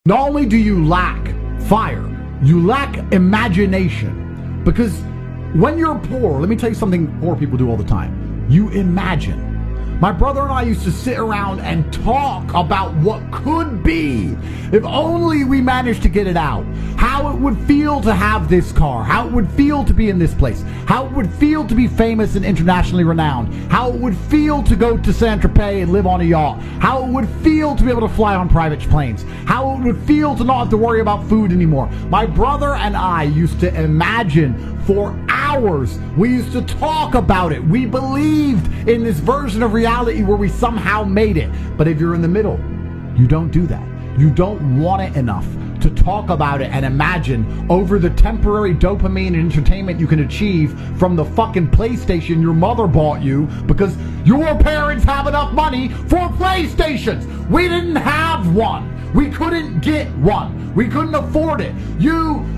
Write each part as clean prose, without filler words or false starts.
Not only do you lack fire, you lack imagination. Because when you're poor, let me tell you something poor people do all the time. You imagine. My brother and I used to sit around and talk about what could be if only we managed to get it out. How it would feel to have this car, how it would feel to be in this place, how it would feel to be famous and internationally renowned, how it would feel to go to Saint-Tropez and live on a yacht, how it would feel to be able to fly on private planes, how it would feel to not have to worry about food anymore. My brother and I used to imagine for hours. We used to talk about it. We believed in this version of reality where we somehow made it. But if you're in the middle, you don't do that. You don't want it enough to talk about it and imagine over the temporary dopamine and entertainment you can achieve from the fucking PlayStation your mother bought you because your parents have enough money for PlayStations. We didn't have one. We couldn't get one. We couldn't afford it.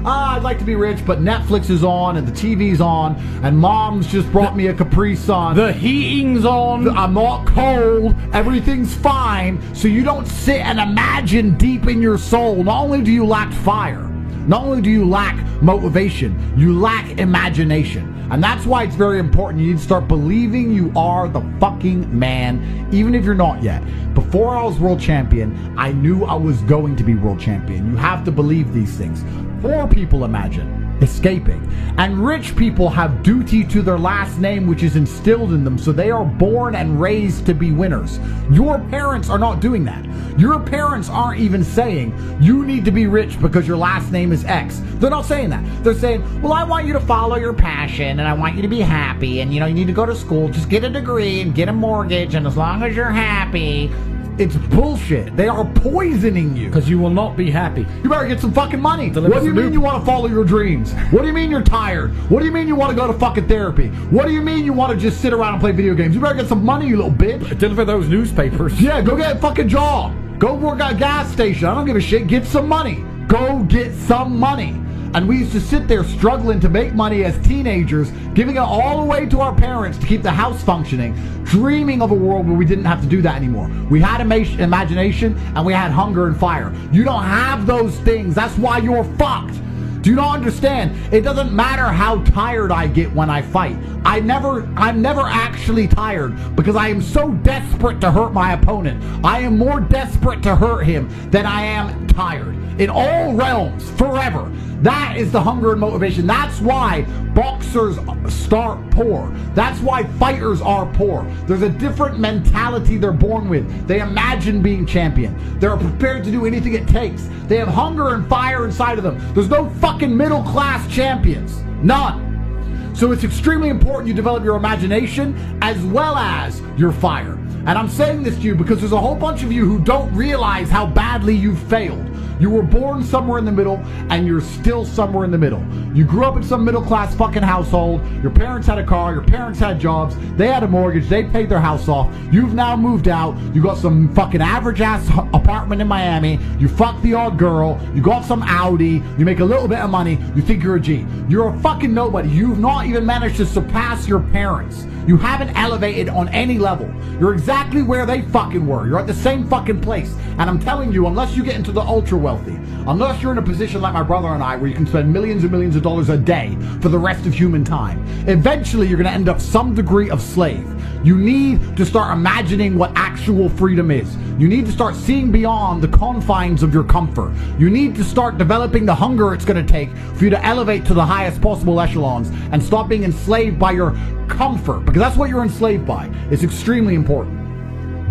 I'd like to be rich, but Netflix is on and the TV's on and mom's just brought me a Capri Sun. The heating's on. I'm not cold. Everything's fine. So you don't sit and imagine deep in your soul. Not only do you lack fire, not only do you lack motivation, you lack imagination. And that's why it's very important. You need to start believing you are the fucking man, even if you're not yet. Before I was world champion, I knew I was going to be world champion. You have to believe these things. Poor people imagine escaping. And rich people have duty to their last name, which is instilled in them, so they are born and raised to be winners. Your parents are not doing that. Your parents aren't even saying, you need to be rich because your last name is X. They're not saying that. They're saying, well, I want you to follow your passion, and I want you to be happy, and you need to go to school, just get a degree and get a mortgage, and as long as you're happy. It's bullshit. They are poisoning you. Because you will not be happy. You better get some fucking money. What do you mean you want to follow your dreams? What do you mean you're tired? What do you mean you want to go to fucking therapy? What do you mean you want to just sit around and play video games? You better get some money, you little bitch. Deliver those newspapers. Yeah, go get a fucking job. Go work at a gas station. I don't give a shit. Get some money. Go get some money. And we used to sit there struggling to make money as teenagers, giving it all away to our parents to keep the house functioning, dreaming of a world where we didn't have to do that anymore. We had imagination and we had hunger and fire. You don't have those things. That's why you're fucked. Do you not understand? It doesn't matter how tired I get when I fight. I'm never actually tired because I am so desperate to hurt my opponent. I am more desperate to hurt him than I am tired. In all realms, forever. That is the hunger and motivation. That's why boxers start poor. That's why fighters are poor. There's a different mentality they're born with. They imagine being champion. They're prepared to do anything it takes. They have hunger and fire inside of them. There's no fucking middle class champions. None. So it's extremely important you develop your imagination as well as your fire. And I'm saying this to you because there's a whole bunch of you who don't realize how badly you've failed. You were born somewhere in the middle, and you're still somewhere in the middle. You grew up in some middle-class fucking household. Your parents had a car. Your parents had jobs. They had a mortgage. They paid their house off. You've now moved out. You got some fucking average-ass apartment in Miami. You fucked the odd girl. You got some Audi. You make a little bit of money. You think you're a G. You're a fucking nobody. You've not even managed to surpass your parents. You haven't elevated on any level. You're exactly where they fucking were. You're at the same fucking place. And I'm telling you, unless you get into the ultra wealthy, unless you're in a position like my brother and I, where you can spend millions and millions of dollars a day for the rest of human time, eventually you're going to end up some degree of slave. You need to start imagining what actual freedom is. You need to start seeing beyond the confines of your comfort. You need to start developing the hunger it's going to take for you to elevate to the highest possible echelons and stop being enslaved by your comfort, because that's what you're enslaved by. It's extremely important.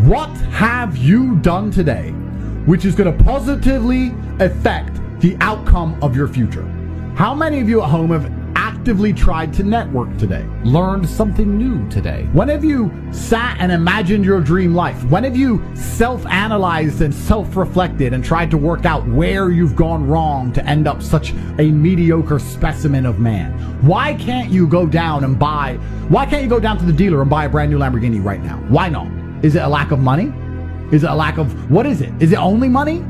What have you done today which is going to positively affect the outcome of your future? How many of you at home have actively tried to network today? Learned something new today? When have you sat and imagined your dream life? When have you self-analyzed and self-reflected and tried to work out where you've gone wrong to end up such a mediocre specimen of man? Why can't you go down to the dealer and buy a brand new Lamborghini right now? Why not? Is it a lack of money? Is it a lack of, what is it? Is it only money?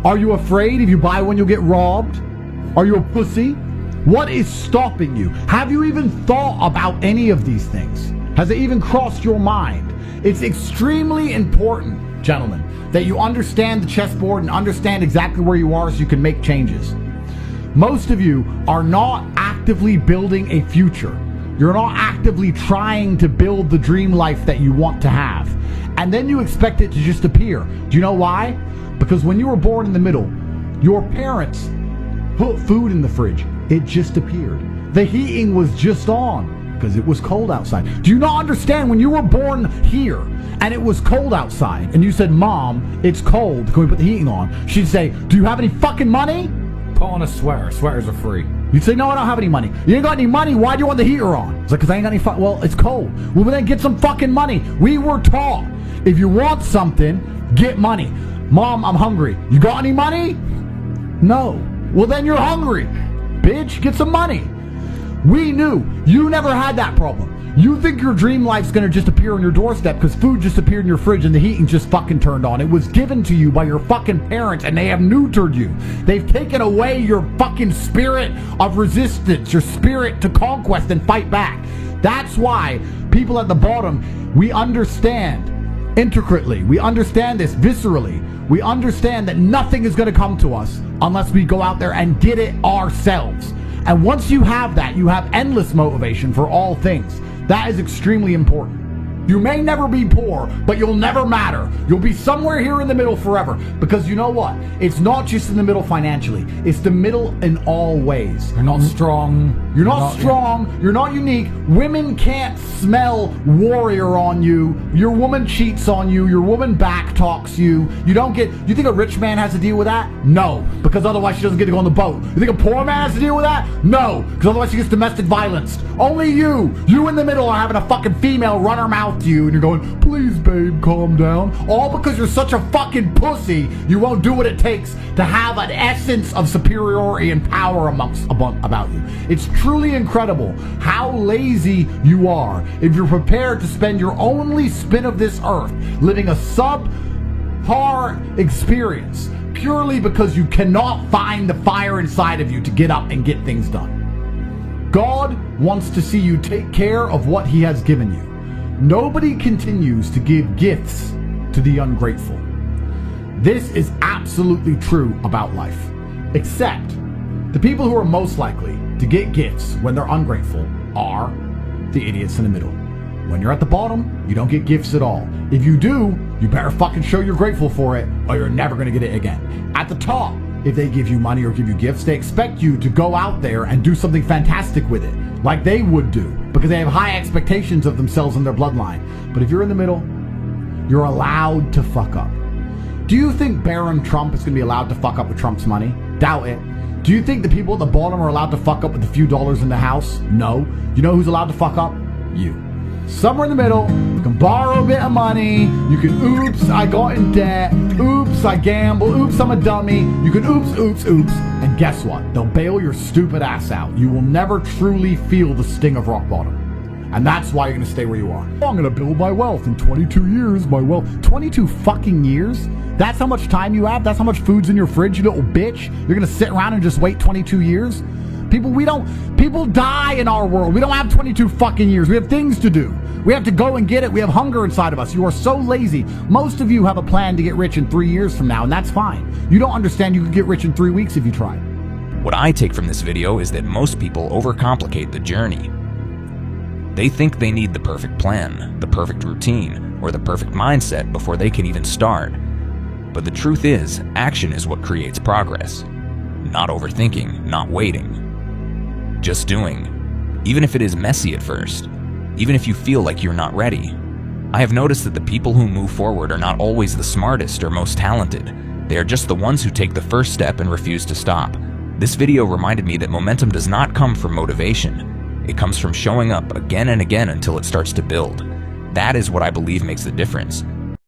Are you afraid if you buy one you'll get robbed? Are you a pussy? What is stopping you? Have you even thought about any of these things? Has it even crossed your mind? It's extremely important gentlemen, that you understand the chessboard and understand exactly where you are so you can make changes. Most of you are not actively building a future. You're not actively trying to build the dream life that you want to have. And then you expect it to just appear. Do you know why? Because when you were born in the middle, your parents put food in the fridge. It just appeared. The heating was just on because it was cold outside. Do you not understand when you were born here and it was cold outside and you said, Mom, it's cold, can we put the heating on? She'd say, do you have any fucking money? Put on a sweater. Sweaters are free. You'd say, no, I don't have any money. You ain't got any money, why do you want the heater on? It's like, because I ain't got any well, it's cold. Well, then get some fucking money. We were taught, if you want something, get money. Mom, I'm hungry. You got any money? No. Well, then you're hungry. Bitch, get some money. We knew. You never had that problem. You think your dream life's gonna just appear on your doorstep because food just appeared in your fridge and the heating just fucking turned on. It was given to you by your fucking parents and they have neutered you. They've taken away your fucking spirit of resistance, your spirit to conquest and fight back. That's why people at the bottom, we understand intricately. We understand this viscerally. We understand that nothing is gonna come to us unless we go out there and get it ourselves. And once you have that, you have endless motivation for all things. That is extremely important. You may never be poor, but you'll never matter. You'll be somewhere here in the middle forever. Because you know what? It's not just in the middle financially. It's the middle in all ways. You're not strong. You're not strong. You're not unique. Women can't smell warrior on you. Your woman cheats on you. Your woman back talks you. You think a rich man has to deal with that? No. Because otherwise she doesn't get to go on the boat. You think a poor man has to deal with that? No. Because otherwise she gets domestic violence. Only you in the middle are having a fucking female run her mouth to you and you're going, please babe, calm down. All because you're such a fucking pussy, you won't do what it takes to have an essence of superiority and power about you. It's truly incredible how lazy you are if you're prepared to spend your only spin of this earth living a subpar experience purely because you cannot find the fire inside of you to get up and get things done. God wants to see you take care of what he has given you. Nobody continues to give gifts to the ungrateful. This is absolutely true about life, except the people who are most likely to get gifts when they're ungrateful are the idiots in the middle. When you're at the bottom, you don't get gifts at all. If you do, you better fucking show you're grateful for it or you're never gonna get it again. At the top, if they give you money or give you gifts, they expect you to go out there and do something fantastic with it, like they would do, because they have high expectations of themselves and their bloodline. But if you're in the middle, you're allowed to fuck up. Do you think Baron Trump is going to be allowed to fuck up with Trump's money? Doubt it. Do you think the people at the bottom are allowed to fuck up with a few dollars in the house? No. You know who's allowed to fuck up? You. Somewhere in the middle, you can borrow a bit of money, you can oops, I got in debt, oops, I gamble, oops, I'm a dummy, you can oops, and guess what? They'll bail your stupid ass out. You will never truly feel the sting of rock bottom. And that's why you're gonna stay where you are. I'm gonna build my wealth in 22 years, 22 fucking years? That's how much time you have? That's how much food's in your fridge, you little bitch? You're gonna sit around and just wait 22 years? People die in our world. We don't have 22 fucking years. We have things to do. We have to go and get it. We have hunger inside of us. You are so lazy. Most of you have a plan to get rich in 3 years from now, and that's fine. You don't understand you could get rich in 3 weeks if you tried. What I take from this video is that most people overcomplicate the journey. They think they need the perfect plan, the perfect routine, or the perfect mindset before they can even start. But the truth is, action is what creates progress. Not overthinking, not waiting. Just doing, even if it is messy at first, even if you feel like you're not ready. I have noticed that the people who move forward are not always the smartest or most talented. They are just the ones who take the first step and refuse to stop. This video reminded me that momentum does not come from motivation. It comes from showing up again and again until it starts to build. That is what I believe makes the difference.